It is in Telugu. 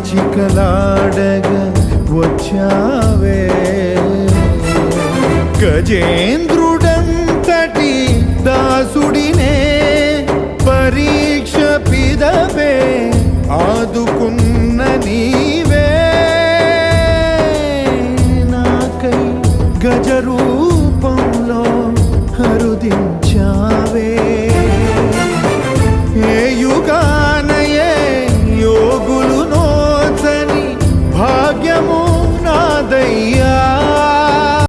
చికలాడగా వచ్చావే గజేంద్రుడంతటి దాసుడినే పరీక్ష పిదవే ఆదుకున్న నీవే నాకై గజరూపంలో హరుదించ